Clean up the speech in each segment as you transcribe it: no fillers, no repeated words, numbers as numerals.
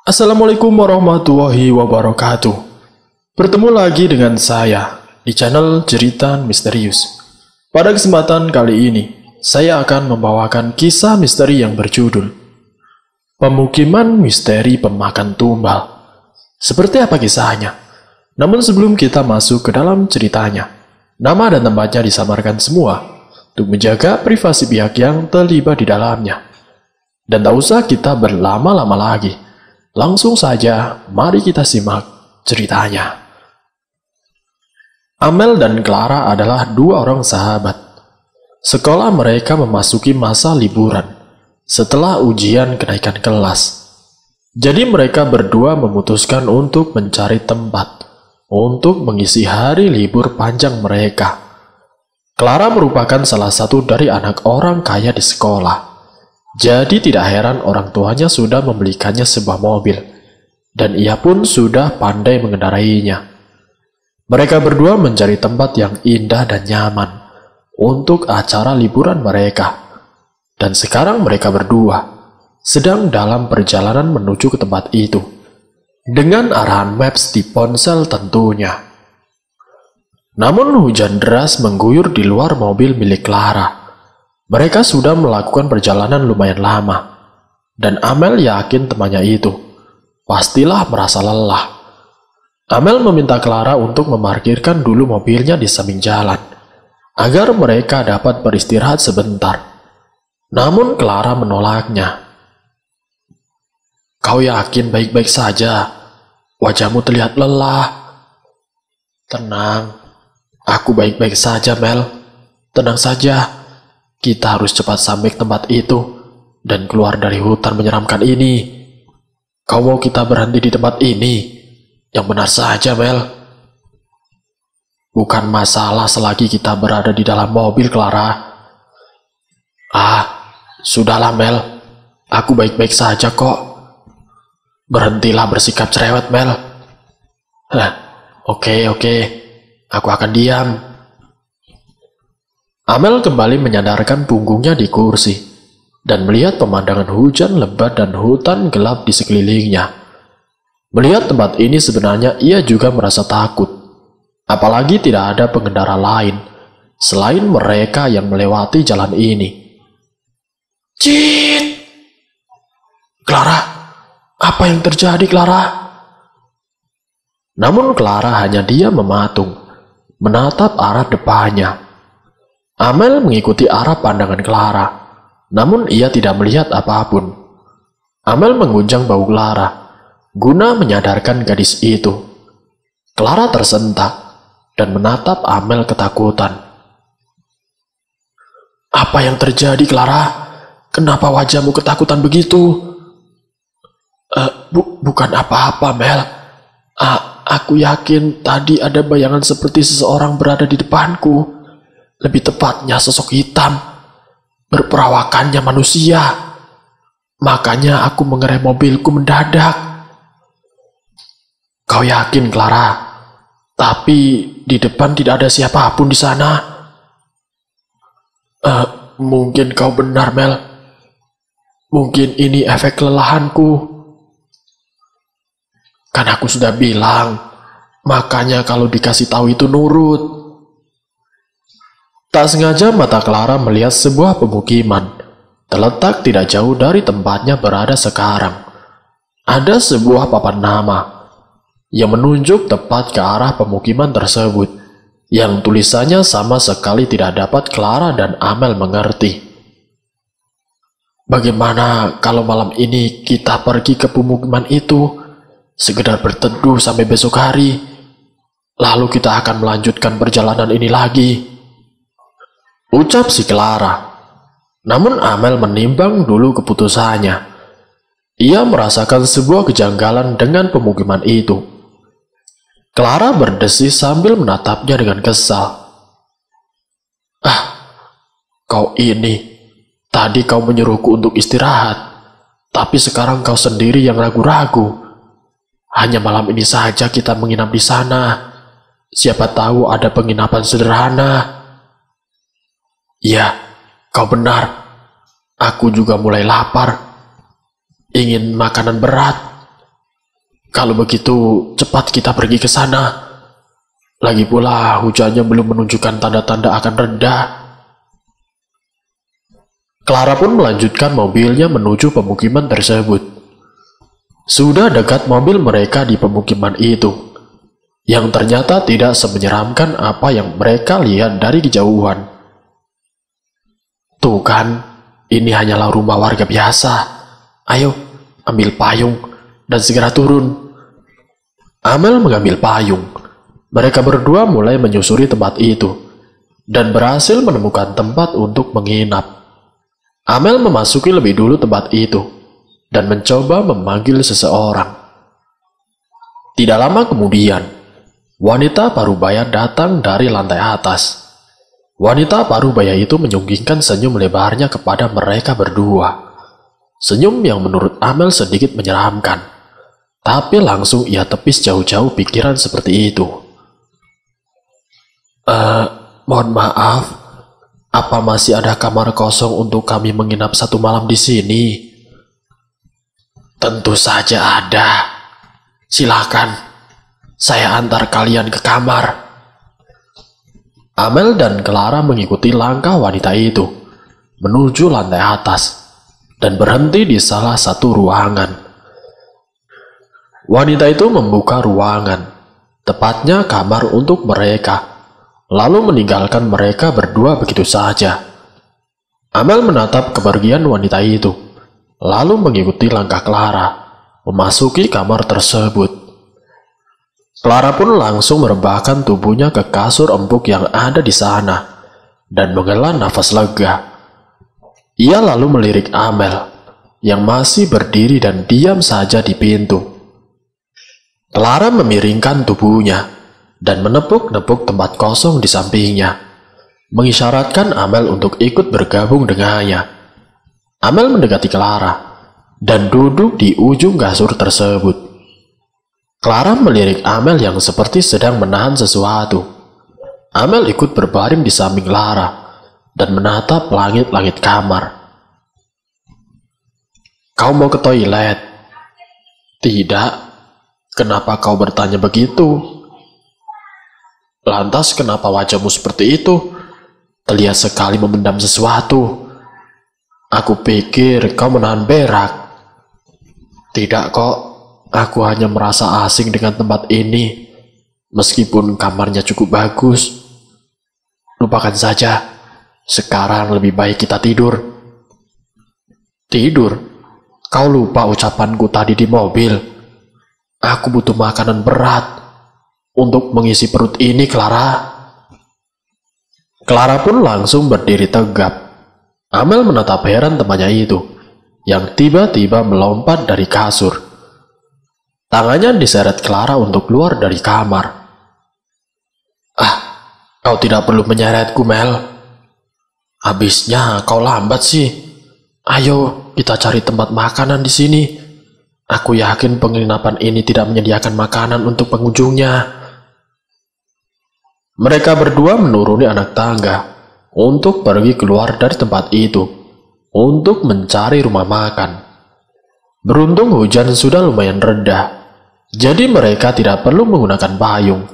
Assalamualaikum warahmatullahi wabarakatuh. Bertemu lagi dengan saya di channel Cerita Misterius. Pada kesempatan kali ini, saya akan membawakan kisah misteri yang berjudul Pemukiman Misteri Pemakan Tumbal. Seperti apa kisahnya? Namun sebelum kita masuk ke dalam ceritanya, nama dan tempatnya disamarkan semua untuk menjaga privasi pihak yang terlibat di dalamnya. Dan tak usah kita berlama-lama lagi. Langsung saja, mari kita simak ceritanya. Amel dan Clara adalah dua orang sahabat. Sekolah mereka memasuki masa liburan setelah ujian kenaikan kelas. Jadi mereka berdua memutuskan untuk mencari tempat untuk mengisi hari libur panjang mereka. Clara merupakan salah satu dari anak orang kaya di sekolah. Jadi tidak heran orang tuanya sudah membelikannya sebuah mobil, dan ia pun sudah pandai mengendarainya. Mereka berdua mencari tempat yang indah dan nyaman untuk acara liburan mereka. Dan sekarang mereka berdua sedang dalam perjalanan menuju ke tempat itu, dengan arahan maps di ponsel tentunya. Namun hujan deras mengguyur di luar mobil milik Clara. Mereka sudah melakukan perjalanan lumayan lama, dan Amel yakin temannya itu pastilah merasa lelah. Amel meminta Clara untuk memarkirkan dulu mobilnya di samping jalan, agar mereka dapat beristirahat sebentar. Namun Clara menolaknya. "Kau yakin baik-baik saja? Wajahmu terlihat lelah." "Tenang, aku baik-baik saja, Mel. Tenang saja. Kita harus cepat sampai ke tempat itu dan keluar dari hutan menyeramkan ini. Kau mau kita berhenti di tempat ini? Yang benar saja, Mel." "Bukan masalah selagi kita berada di dalam mobil, Clara." Sudahlah, Mel. Aku baik-baik saja kok." "Berhentilah bersikap cerewet, Mel." Oke. Aku akan diam." Amel kembali menyandarkan punggungnya di kursi dan melihat pemandangan hujan lebat dan hutan gelap di sekelilingnya. Melihat tempat ini sebenarnya ia juga merasa takut, apalagi tidak ada pengendara lain selain mereka yang melewati jalan ini. "Cit! Clara, apa yang terjadi, Clara?" Namun Clara hanya diam mematung, menatap arah depannya. Amel mengikuti arah pandangan Clara, namun ia tidak melihat apapun. Amel menggunjang bahu Clara, guna menyadarkan gadis itu. Clara tersentak dan menatap Amel ketakutan. "Apa yang terjadi, Clara? Kenapa wajahmu ketakutan begitu?" Bukan apa-apa, Mel. Aku yakin tadi ada bayangan seperti seseorang berada di depanku. Lebih tepatnya sosok hitam, berperawakannya manusia. Makanya aku mengerem mobilku mendadak." "Kau yakin, Clara? Tapi di depan tidak ada siapapun di sana." Mungkin kau benar, Mel. Mungkin ini efek kelelahanku. Kan aku sudah bilang, makanya kalau dikasih tahu itu nurut." Tak sengaja mata Clara melihat sebuah pemukiman terletak tidak jauh dari tempatnya berada sekarang. Ada sebuah papan nama yang menunjuk tepat ke arah pemukiman tersebut, yang tulisannya sama sekali tidak dapat Clara dan Amel mengerti. "Bagaimana kalau malam ini kita pergi ke pemukiman itu, sekedar berteduh sampai besok hari, lalu kita akan melanjutkan perjalanan ini lagi?" ucap si Clara. Namun Amel menimbang dulu keputusannya. Ia merasakan sebuah kejanggalan dengan pemukiman itu. Clara berdesis sambil menatapnya dengan kesal. Kau ini, tadi kau menyuruhku untuk istirahat, tapi sekarang kau sendiri yang ragu-ragu. Hanya malam ini saja kita menginap di sana. Siapa tahu ada penginapan sederhana." "Ya, kau benar. Aku juga mulai lapar. Ingin makanan berat. Kalau begitu, cepat kita pergi ke sana. Lagi pula, hujannya belum menunjukkan tanda-tanda akan reda. Clara pun melanjutkan mobilnya menuju pemukiman tersebut. Sudah dekat mobil mereka di pemukiman itu, yang ternyata tidak semenyeramkan apa yang mereka lihat dari kejauhan. Tuh kan, ini hanyalah rumah warga biasa. Ayo, ambil payung dan segera turun. Amel mengambil payung. Mereka berdua mulai menyusuri tempat itu dan berhasil menemukan tempat untuk menginap. Amel memasuki lebih dulu tempat itu dan mencoba memanggil seseorang. Tidak lama kemudian, wanita parubaya datang dari lantai atas. Wanita parubaya itu menyunggingkan senyum lebarnya kepada mereka berdua. Senyum yang menurut Amel sedikit menyeramkan, tapi langsung ia tepis jauh-jauh pikiran seperti itu. Mohon maaf, apa masih ada kamar kosong untuk kami menginap satu malam di sini? Tentu saja ada. Silakan, saya antar kalian ke kamar. Amel dan Clara mengikuti langkah wanita itu menuju lantai atas dan berhenti di salah satu ruangan. Wanita itu membuka ruangan, tepatnya kamar untuk mereka, lalu meninggalkan mereka berdua begitu saja. Amel menatap kepergian wanita itu, lalu mengikuti langkah Clara, memasuki kamar tersebut. Clara pun langsung merebahkan tubuhnya ke kasur empuk yang ada di sana, dan menghela nafas lega. Ia lalu melirik Amel, yang masih berdiri dan diam saja di pintu. Clara memiringkan tubuhnya, dan menepuk-nepuk tempat kosong di sampingnya, mengisyaratkan Amel untuk ikut bergabung dengannya. Amel mendekati Clara, dan duduk di ujung kasur tersebut. Clara melirik Amel yang seperti sedang menahan sesuatu. Amel ikut berbaring di samping Clara, dan menatap langit-langit kamar. Kau mau ke toilet? Tidak. Kenapa kau bertanya begitu? Lantas kenapa wajahmu seperti itu? Terlihat sekali memendam sesuatu. Aku pikir kau menahan berak. Tidak kok, aku hanya merasa asing dengan tempat ini. Meskipun kamarnya cukup bagus. Lupakan saja. Sekarang lebih baik kita tidur. Tidur? Kau lupa ucapanku tadi di mobil. Aku butuh makanan berat untuk mengisi perut ini, Clara. Clara pun langsung berdiri tegap. Amel menatap heran temannya itu, yang tiba-tiba melompat dari kasur. Tangannya diseret Clara untuk keluar dari kamar. Kau tidak perlu menyeretku, Mel. Habisnya kau lambat sih. Ayo, kita cari tempat makanan di sini. Aku yakin penginapan ini tidak menyediakan makanan untuk pengunjungnya. Mereka berdua menuruni anak tangga untuk pergi keluar dari tempat itu untuk mencari rumah makan. Beruntung hujan sudah lumayan reda, jadi mereka tidak perlu menggunakan payung.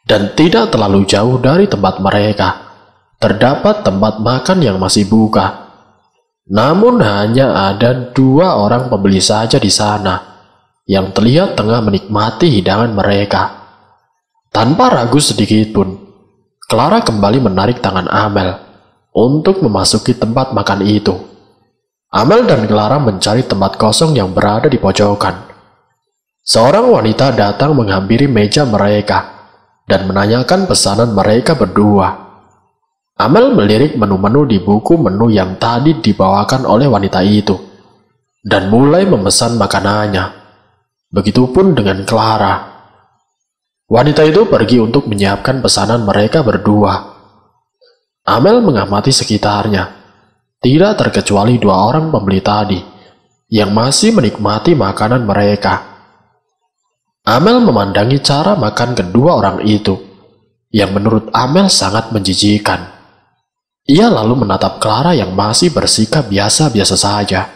Dan tidak terlalu jauh dari tempat mereka terdapat tempat makan yang masih buka. Namun hanya ada 2 orang pembeli saja di sana yang terlihat tengah menikmati hidangan mereka. Tanpa ragu sedikit pun, Clara kembali menarik tangan Amel untuk memasuki tempat makan itu. Amel dan Clara mencari tempat kosong yang berada di pojokan. Seorang wanita datang menghampiri meja mereka dan menanyakan pesanan mereka berdua. Amel melirik menu-menu di buku menu yang tadi dibawakan oleh wanita itu dan mulai memesan makanannya. Begitupun dengan Clara. Wanita itu pergi untuk menyiapkan pesanan mereka berdua. Amel mengamati sekitarnya, tidak terkecuali 2 orang pembeli tadi yang masih menikmati makanan mereka. Amel memandangi cara makan kedua orang itu, yang menurut Amel sangat menjijikkan. Ia lalu menatap Clara yang masih bersikap biasa-biasa saja.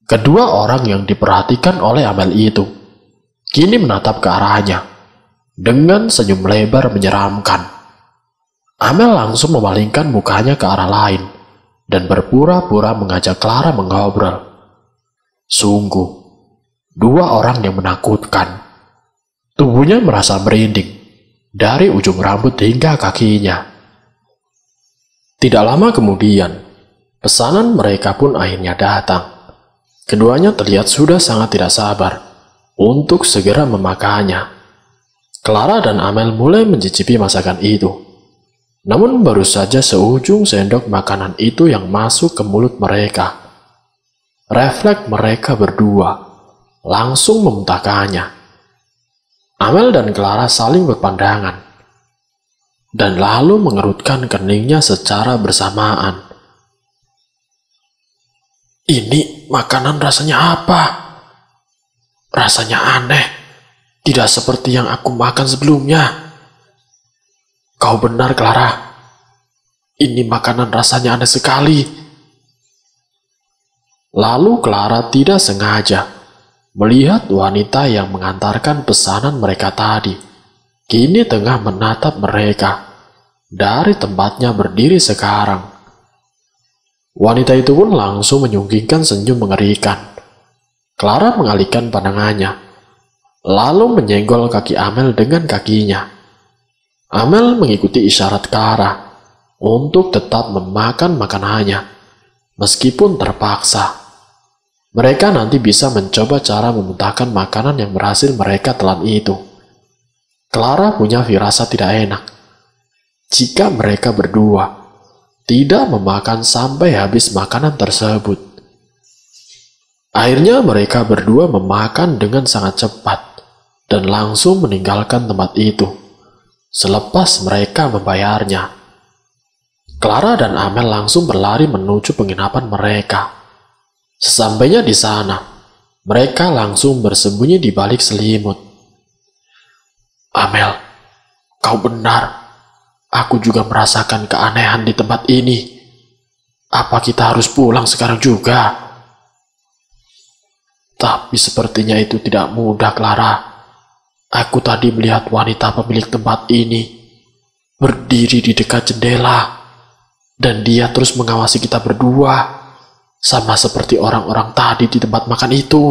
Kedua orang yang diperhatikan oleh Amel itu kini menatap ke arahnya dengan senyum lebar menyeramkan. Amel langsung memalingkan mukanya ke arah lain dan berpura-pura mengajak Clara mengobrol. Sungguh, dua orang yang menakutkan. Tubuhnya merasa merinding dari ujung rambut hingga kakinya. Tidak lama kemudian, pesanan mereka pun akhirnya datang. Keduanya terlihat sudah sangat tidak sabar untuk segera memakannya. Clara dan Amel mulai mencicipi masakan itu. Namun baru saja seujung sendok makanan itu yang masuk ke mulut mereka, refleks mereka berdua langsung memuntahkannya. Amel dan Clara saling berpandangan dan lalu mengerutkan keningnya secara bersamaan. Ini makanan rasanya apa? Rasanya aneh, tidak seperti yang aku makan sebelumnya. Kau benar, Clara. Ini makanan rasanya aneh sekali. Lalu Clara tidak sengaja melihat wanita yang mengantarkan pesanan mereka tadi kini tengah menatap mereka dari tempatnya berdiri sekarang. Wanita itu pun langsung menyunggingkan senyum mengerikan. Clara mengalihkan pandangannya, lalu menyenggol kaki Amel dengan kakinya. Amel mengikuti isyarat Clara untuk tetap memakan makanannya, meskipun terpaksa. Mereka nanti bisa mencoba cara memuntahkan makanan yang berhasil mereka telan itu. Clara punya firasat tidak enak jika mereka berdua tidak memakan sampai habis makanan tersebut. Akhirnya mereka berdua memakan dengan sangat cepat dan langsung meninggalkan tempat itu selepas mereka membayarnya. Clara dan Amel langsung berlari menuju penginapan mereka. Sesampainya di sana, mereka langsung bersembunyi di balik selimut. Amel, kau benar. Aku juga merasakan keanehan di tempat ini. Apa kita harus pulang sekarang juga? Tapi sepertinya itu tidak mudah, Clara. Aku tadi melihat wanita pemilik tempat ini berdiri di dekat jendela, dan dia terus mengawasi kita berdua, sama seperti orang-orang tadi di tempat makan itu.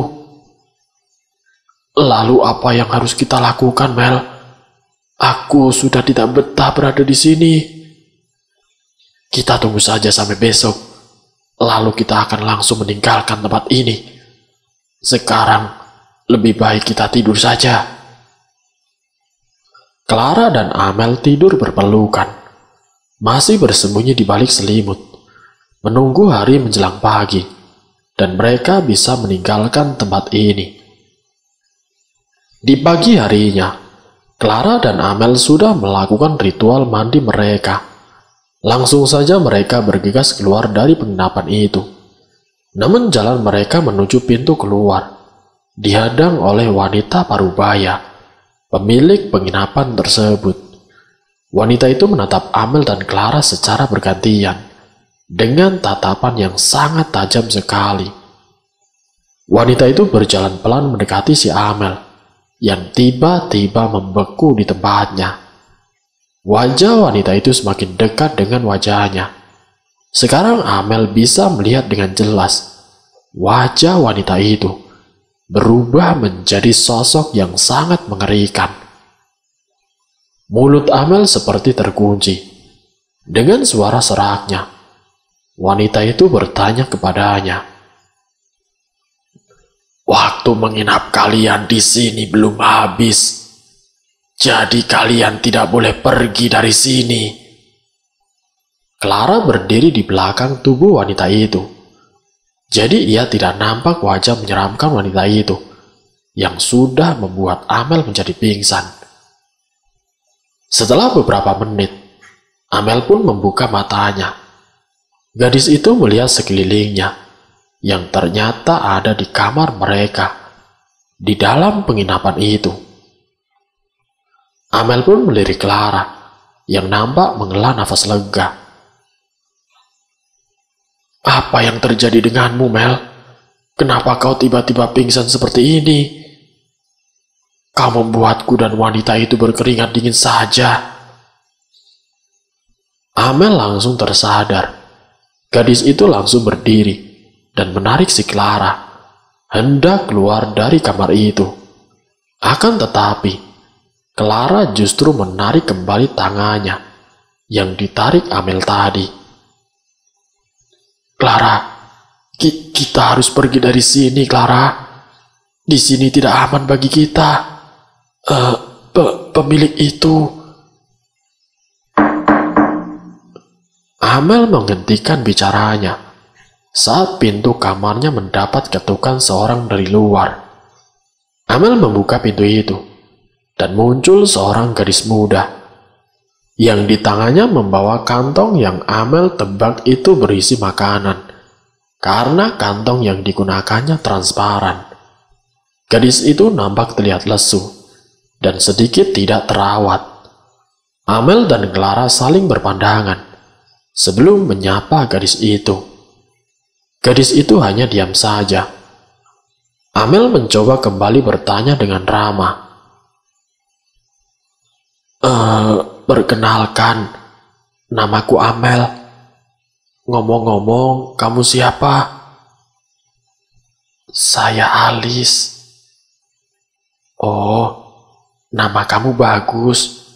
Lalu apa yang harus kita lakukan, Mel? Aku sudah tidak betah berada di sini. Kita tunggu saja sampai besok, lalu kita akan langsung meninggalkan tempat ini. Sekarang, lebih baik kita tidur saja. Clara dan Amel tidur berpelukan, masih bersembunyi di balik selimut, menunggu hari menjelang pagi, dan mereka bisa meninggalkan tempat ini. Di pagi harinya, Clara dan Amel sudah melakukan ritual mandi mereka. Langsung saja mereka bergegas keluar dari penginapan itu. Namun jalan mereka menuju pintu keluar dihadang oleh wanita parubaya, pemilik penginapan tersebut. Wanita itu menatap Amel dan Clara secara bergantian dengan tatapan yang sangat tajam sekali. Wanita itu berjalan pelan mendekati si Amel yang tiba-tiba membeku di tempatnya. Wajah wanita itu semakin dekat dengan wajahnya. Sekarang Amel bisa melihat dengan jelas wajah wanita itu berubah menjadi sosok yang sangat mengerikan. Mulut Amel seperti terkunci. Dengan suara seraknya, wanita itu bertanya kepadanya, "Waktu menginap kalian di sini belum habis, jadi kalian tidak boleh pergi dari sini." Clara berdiri di belakang tubuh wanita itu, jadi ia tidak nampak wajah menyeramkan wanita itu yang sudah membuat Amel menjadi pingsan. Setelah beberapa menit, Amel pun membuka matanya. Gadis itu melihat sekelilingnya yang ternyata ada di kamar mereka, di dalam penginapan itu. Amel pun melirik Clara, yang nampak menghela nafas lega. "Apa yang terjadi denganmu, Mel? Kenapa kau tiba-tiba pingsan seperti ini?" Kau membuatku dan wanita itu berkeringat dingin saja. Amel langsung tersadar. Gadis itu langsung berdiri dan menarik si Clara, hendak keluar dari kamar itu. Akan tetapi, Clara justru menarik kembali tangannya yang ditarik Amel tadi. Clara, kita harus pergi dari sini, Clara. Di sini tidak aman bagi kita. Pemilik itu. Amel menghentikan bicaranya saat pintu kamarnya mendapat ketukan seorang dari luar. Amel membuka pintu itu dan muncul seorang gadis muda yang di tangannya membawa kantong yang Amel tebak itu berisi makanan karena kantong yang digunakannya transparan. Gadis itu nampak terlihat lesu dan sedikit tidak terawat. Amel dan Clara saling berpandangan sebelum menyapa gadis itu. Gadis itu hanya diam saja. Amel mencoba kembali bertanya dengan ramah. Perkenalkan, namaku Amel. Ngomong-ngomong, kamu siapa? Saya Alice. Oh, nama kamu bagus.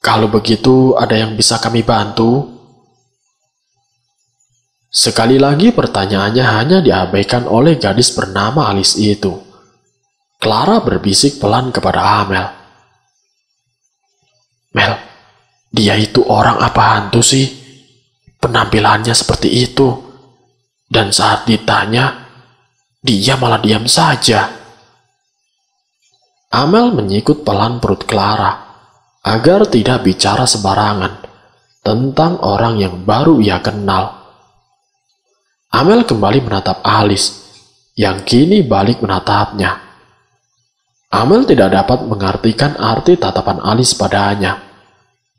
Kalau begitu, ada yang bisa kami bantu? Sekali lagi pertanyaannya hanya diabaikan oleh gadis bernama Alice itu. Clara berbisik pelan kepada Amel. Mel, dia itu orang apa hantu sih? Penampilannya seperti itu. Dan saat ditanya, dia malah diam saja. Amel menyikut pelan perut Clara agar tidak bicara sembarangan tentang orang yang baru ia kenal. Amel kembali menatap Alice, yang kini balik menatapnya. Amel tidak dapat mengartikan arti tatapan Alice padanya.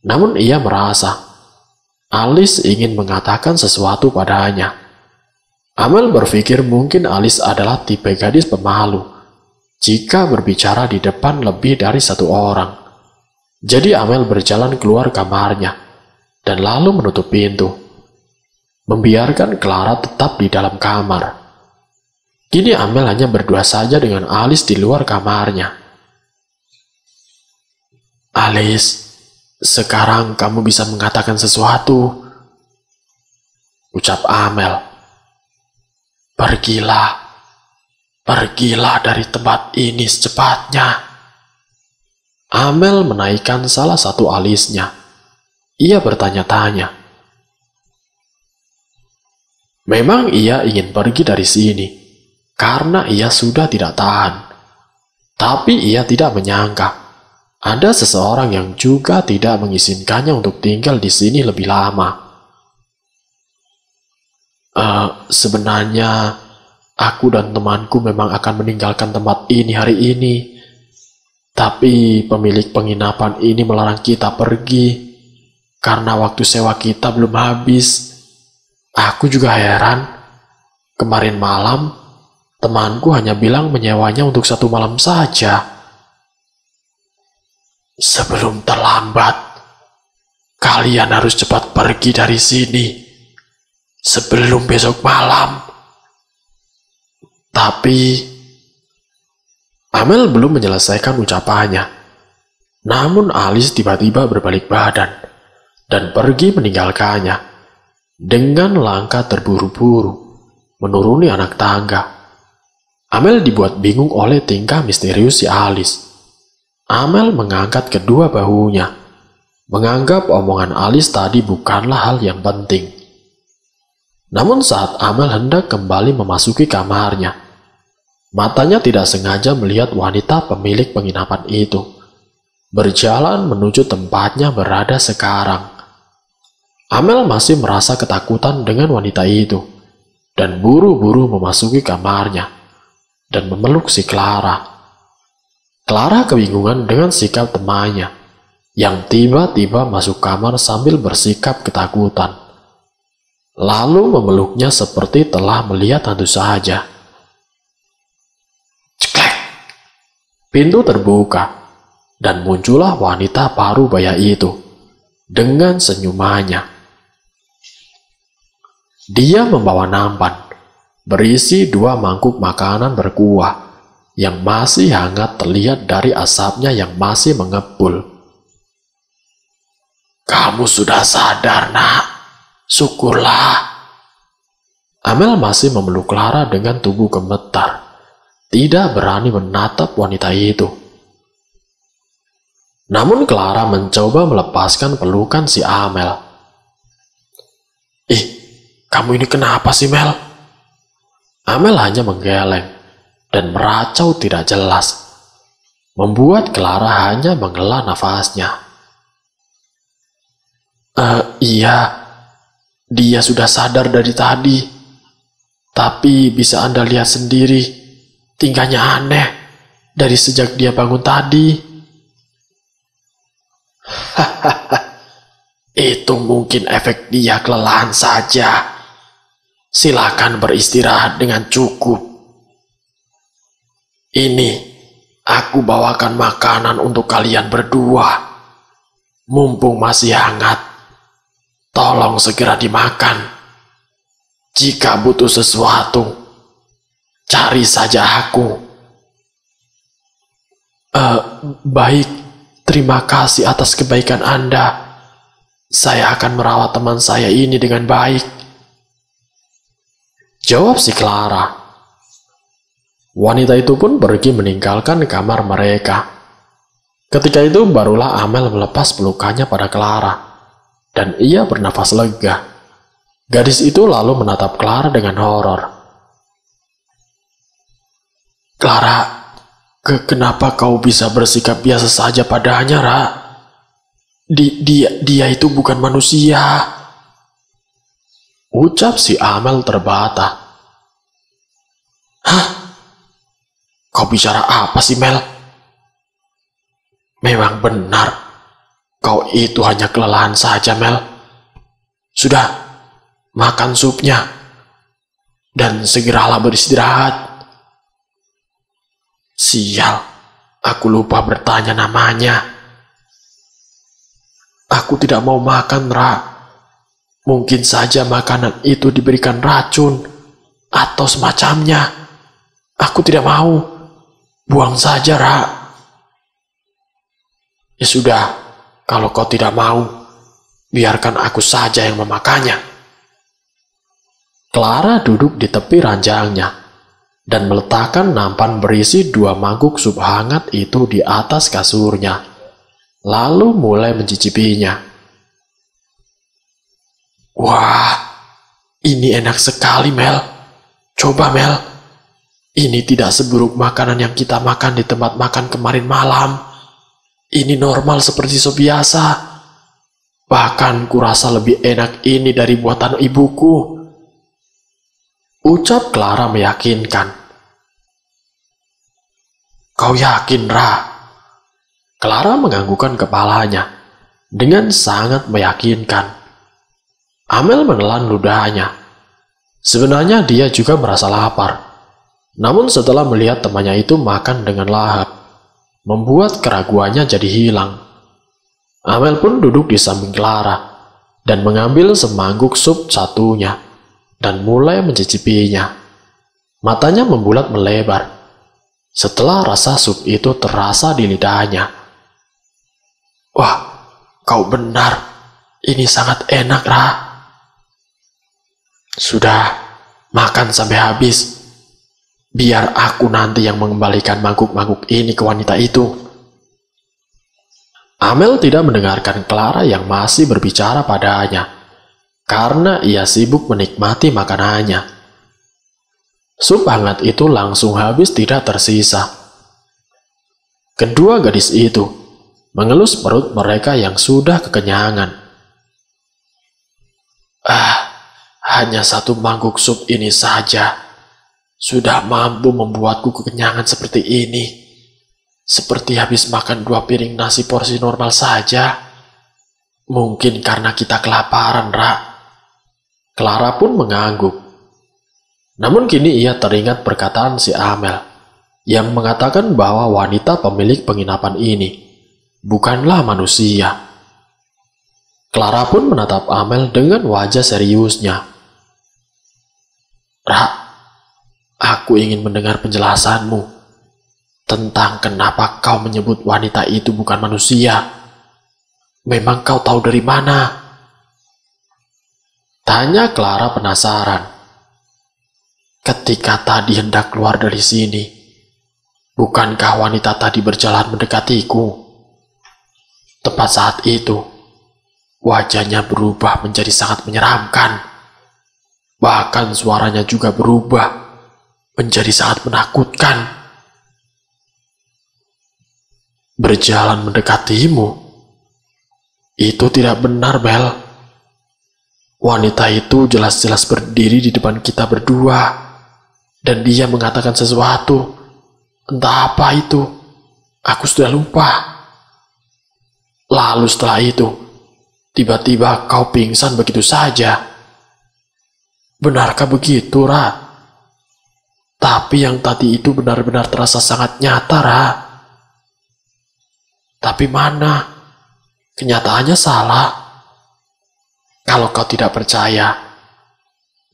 Namun ia merasa Alice ingin mengatakan sesuatu padanya. Amel berpikir mungkin Alice adalah tipe gadis pemalu jika berbicara di depan lebih dari satu orang. Jadi Amel berjalan keluar kamarnya dan lalu menutup pintu, membiarkan Clara tetap di dalam kamar. Kini Amel hanya berdua saja dengan Alice di luar kamarnya. Alice, sekarang kamu bisa mengatakan sesuatu, ucap Amel. Pergilah dari tempat ini secepatnya. Amel menaikkan salah satu alisnya. Ia bertanya-tanya. Memang ia ingin pergi dari sini, karena ia sudah tidak tahan. Tapi ia tidak menyangka, ada seseorang yang juga tidak mengizinkannya untuk tinggal di sini lebih lama. Sebenarnya, aku dan temanku memang akan meninggalkan tempat ini hari ini. Tapi pemilik penginapan ini melarang kita pergi, karena waktu sewa kita belum habis. Aku juga heran. Kemarin malam, temanku hanya bilang menyewanya untuk 1 malam saja. Sebelum terlambat, kalian harus cepat pergi dari sini. Sebelum besok malam. Tapi Amel belum menyelesaikan ucapannya. Namun Alice tiba-tiba berbalik badan dan pergi meninggalkannya dengan langkah terburu-buru menuruni anak tangga. Amel dibuat bingung oleh tingkah misterius si Alice. Amel mengangkat kedua bahunya, menganggap omongan Alice tadi bukanlah hal yang penting. Namun saat Amel hendak kembali memasuki kamarnya, matanya tidak sengaja melihat wanita pemilik penginapan itu berjalan menuju tempatnya berada sekarang. Amel masih merasa ketakutan dengan wanita itu dan buru-buru memasuki kamarnya dan memeluk si Clara. Clara kebingungan dengan sikap temannya yang tiba-tiba masuk kamar sambil bersikap ketakutan. Lalu memeluknya seperti telah melihat hantu saja. Ceklek! Pintu terbuka, dan muncullah wanita parubaya itu dengan senyumannya. Dia membawa nampan berisi 2 mangkuk makanan berkuah yang masih hangat terlihat dari asapnya yang masih mengepul. "Kamu sudah sadar, nak. Syukurlah." Amel masih memeluk Clara dengan tubuh gemetar, tidak berani menatap wanita itu. Namun Clara mencoba melepaskan pelukan si Amel. "Ih, kamu ini kenapa sih, Mel?" Amel hanya menggeleng dan meracau tidak jelas, membuat Clara hanya menghela nafasnya. Iya, dia sudah sadar dari tadi. Tapi bisa Anda lihat sendiri, tingkahnya aneh dari sejak dia bangun tadi." "Itu mungkin efek dia kelelahan saja. Silakan beristirahat dengan cukup. Ini, aku bawakan makanan untuk kalian berdua. Mumpung masih hangat, tolong segera dimakan. Jika butuh sesuatu, cari saja aku." Baik, terima kasih atas kebaikan Anda. Saya akan merawat teman saya ini dengan baik," jawab si Clara. Wanita itu pun pergi meninggalkan kamar mereka. Ketika itu barulah Amel melepas pelukannya pada Clara, dan ia bernafas lega. Gadis itu lalu menatap Clara dengan horor. "Clara, kenapa kau bisa bersikap biasa saja padanya, Ra? Dia itu bukan manusia," ucap si Amel terbata. "Hah? Kau bicara apa sih, Mel? Memang benar, kau itu hanya kelelahan saja, Mel. Sudah, makan supnya, dan segeralah beristirahat." "Sial, aku lupa bertanya namanya." "Aku tidak mau makan, Ra. Mungkin saja makanan itu diberikan racun, atau semacamnya. Aku tidak mau. Buang saja, Ra." "Ya sudah, kalau kau tidak mau, biarkan aku saja yang memakannya." Clara duduk di tepi ranjangnya dan meletakkan nampan berisi 2 mangkuk sup hangat itu di atas kasurnya, lalu mulai mencicipinya. "Wah, ini enak sekali, Mel. Coba, Mel. Ini tidak seburuk makanan yang kita makan di tempat makan kemarin malam. Ini normal seperti sop biasa. Bahkan kurasa lebih enak ini dari buatan ibuku," ucap Clara meyakinkan. "Kau yakin, Ra?" Clara menganggukkan kepalanya dengan sangat meyakinkan. Amel menelan ludahnya. Sebenarnya dia juga merasa lapar. Namun setelah melihat temannya itu makan dengan lahap, membuat keraguannya jadi hilang. Amel pun duduk di samping Clara dan mengambil semangkuk sup satunya dan mulai mencicipinya. Matanya membulat melebar setelah rasa sup itu terasa di lidahnya. "Wah, kau benar. Ini sangat enak, Ra. Sudah, makan sampai habis. Biar aku nanti yang mengembalikan mangkuk-mangkuk ini ke wanita itu." Amel tidak mendengarkan Clara yang masih berbicara padanya, karena ia sibuk menikmati makanannya. Sup hangat itu langsung habis tidak tersisa. Kedua gadis itu mengelus perut mereka yang sudah kekenyangan. Hanya 1 mangkuk sup ini saja sudah mampu membuatku kekenyangan seperti ini. Seperti habis makan 2 piring nasi porsi normal saja. Mungkin karena kita kelaparan, Ra. Clara pun mengangguk. Namun kini ia teringat perkataan si Amel yang mengatakan bahwa wanita pemilik penginapan ini bukanlah manusia. Clara pun menatap Amel dengan wajah seriusnya. "Ra, aku ingin mendengar penjelasanmu tentang kenapa kau menyebut wanita itu bukan manusia. Memang kau tahu dari mana?" tanya Clara penasaran. "Ketika tadi hendak keluar dari sini, bukankah wanita tadi berjalan mendekatiku? Tepat saat itu, wajahnya berubah menjadi sangat menyeramkan. Bahkan suaranya juga berubah menjadi sangat menakutkan." "Berjalan mendekatimu? Itu tidak benar, Mel. Wanita itu jelas-jelas berdiri di depan kita berdua, dan dia mengatakan sesuatu. Entah apa itu, aku sudah lupa. Lalu setelah itu, tiba-tiba kau pingsan begitu saja. Benarkah begitu, Ra? Tapi yang tadi itu benar-benar terasa sangat nyata, Ra. Tapi mana? Kenyataannya salah. Kalau kau tidak percaya,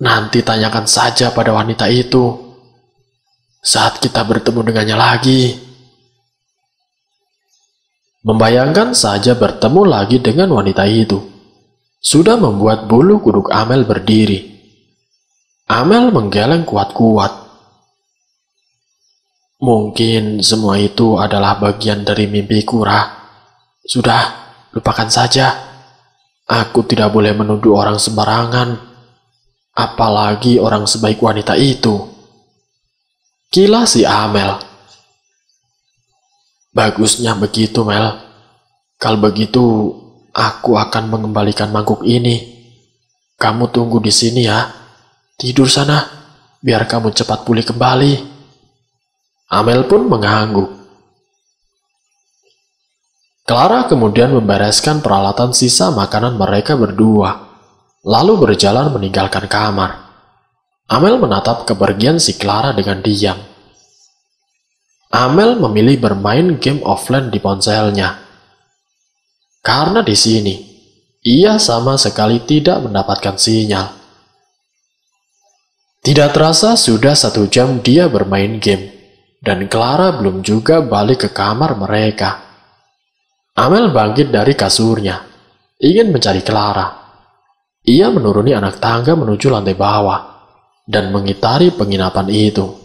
nanti tanyakan saja pada wanita itu saat kita bertemu dengannya lagi." Membayangkan saja bertemu lagi dengan wanita itu sudah membuat bulu kuduk Amel berdiri. Amel menggeleng kuat-kuat. "Mungkin semua itu adalah bagian dari mimpiku, Ra. Sudah, lupakan saja. Aku tidak boleh menuduh orang sembarangan, apalagi orang sebaik wanita itu," kilas si Amel. "Bagusnya begitu, Mel. Kalau begitu, aku akan mengembalikan mangkuk ini. Kamu tunggu di sini ya. Tidur sana, biar kamu cepat pulih kembali." Amel pun mengangguk. Clara kemudian membereskan peralatan sisa makanan mereka berdua, lalu berjalan meninggalkan kamar. Amel menatap kepergian si Clara dengan diam. Amel memilih bermain game offline di ponselnya. Karena di sini, ia sama sekali tidak mendapatkan sinyal. Tidak terasa sudah 1 jam dia bermain game, dan Clara belum juga balik ke kamar mereka. Amel bangkit dari kasurnya, ingin mencari Clara. Ia menuruni anak tangga menuju lantai bawah, dan mengitari penginapan itu.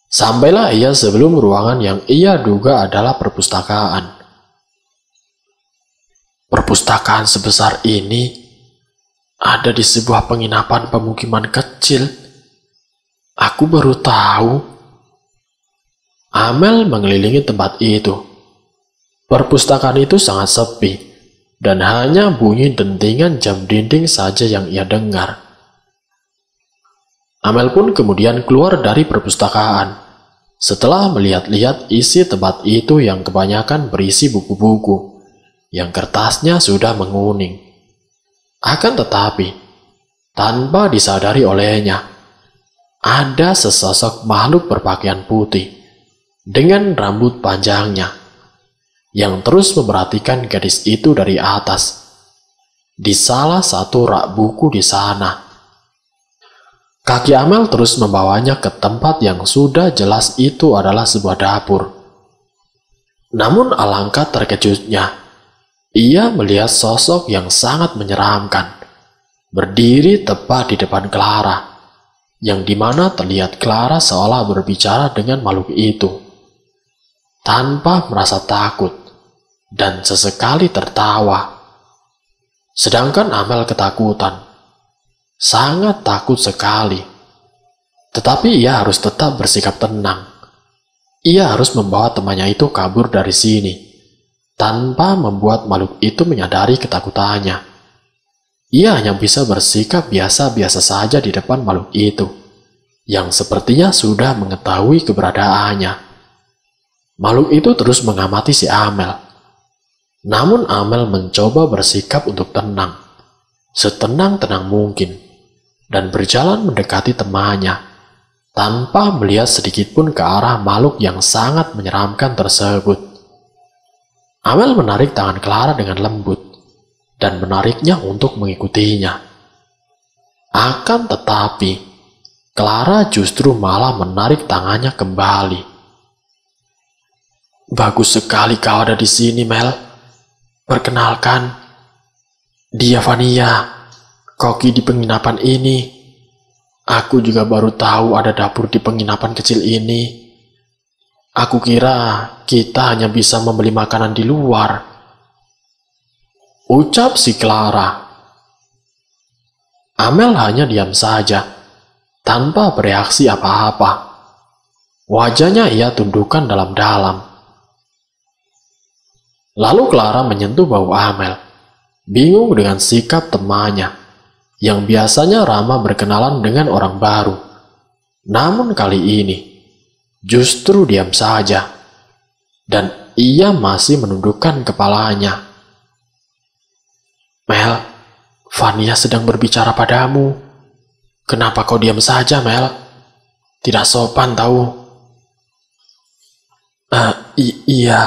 Sampailah ia sebelum ruangan yang ia duga adalah perpustakaan. Perpustakaan sebesar ini ada di sebuah penginapan pemukiman kecil. Aku baru tahu. Amel mengelilingi tempat itu. Perpustakaan itu sangat sepi, dan hanya bunyi dentingan jam dinding saja yang ia dengar. Amel pun kemudian keluar dari perpustakaan, setelah melihat-lihat isi tempat itu yang kebanyakan berisi buku-buku, yang kertasnya sudah menguning. Akan tetapi, tanpa disadari olehnya, ada sesosok makhluk berpakaian putih, dengan rambut panjangnya, yang terus memperhatikan gadis itu dari atas, di salah satu rak buku di sana. Kaki Amel terus membawanya ke tempat yang sudah jelas itu adalah sebuah dapur. Namun alangkah terkejutnya, ia melihat sosok yang sangat menyeramkan, berdiri tepat di depan Clara, yang dimana terlihat Clara seolah berbicara dengan makhluk itu, tanpa merasa takut, dan sesekali tertawa. Sedangkan Amel ketakutan, sangat takut sekali. Tetapi ia harus tetap bersikap tenang. Ia harus membawa temannya itu kabur dari sini, tanpa membuat makhluk itu menyadari ketakutannya. Ia hanya bisa bersikap biasa-biasa saja di depan makhluk itu, yang sepertinya sudah mengetahui keberadaannya. Makhluk itu terus mengamati si Amel. Namun Amel mencoba bersikap untuk tenang, setenang-tenang mungkin, dan berjalan mendekati temannya, tanpa melihat sedikit pun ke arah makhluk yang sangat menyeramkan tersebut. Amel menarik tangan Clara dengan lembut dan menariknya untuk mengikutinya. Akan tetapi, Clara justru malah menarik tangannya kembali. "Bagus sekali kau ada di sini, Mel. Perkenalkan, dia Vania, koki di penginapan ini. Aku juga baru tahu ada dapur di penginapan kecil ini. Aku kira kita hanya bisa membeli makanan di luar," ucap si Clara. Amel hanya diam saja, tanpa bereaksi apa-apa. Wajahnya ia tundukkan dalam-dalam. Lalu Clara menyentuh bahu Amel, bingung dengan sikap temannya, yang biasanya ramah berkenalan dengan orang baru. Namun kali ini, justru diam saja, dan ia masih menundukkan kepalanya. "Mel, Vania sedang berbicara padamu. Kenapa kau diam saja, Mel? Tidak sopan tahu." Iya,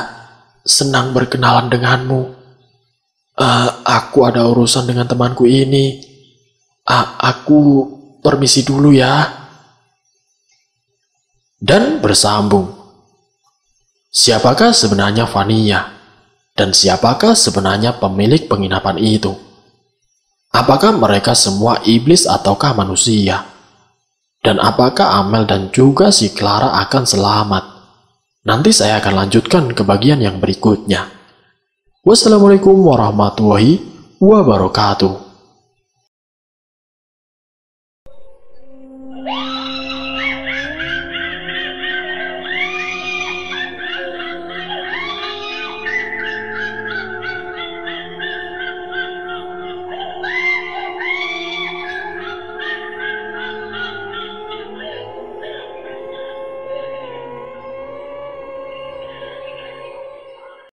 senang berkenalan denganmu. Aku ada urusan dengan temanku ini. Aku permisi dulu ya." Dan bersambung. Siapakah sebenarnya Vania? Dan siapakah sebenarnya pemilik penginapan itu? Apakah mereka semua iblis ataukah manusia? Dan apakah Amel dan juga si Clara akan selamat? Nanti saya akan lanjutkan ke bagian yang berikutnya. Wassalamualaikum warahmatullahi wabarakatuh.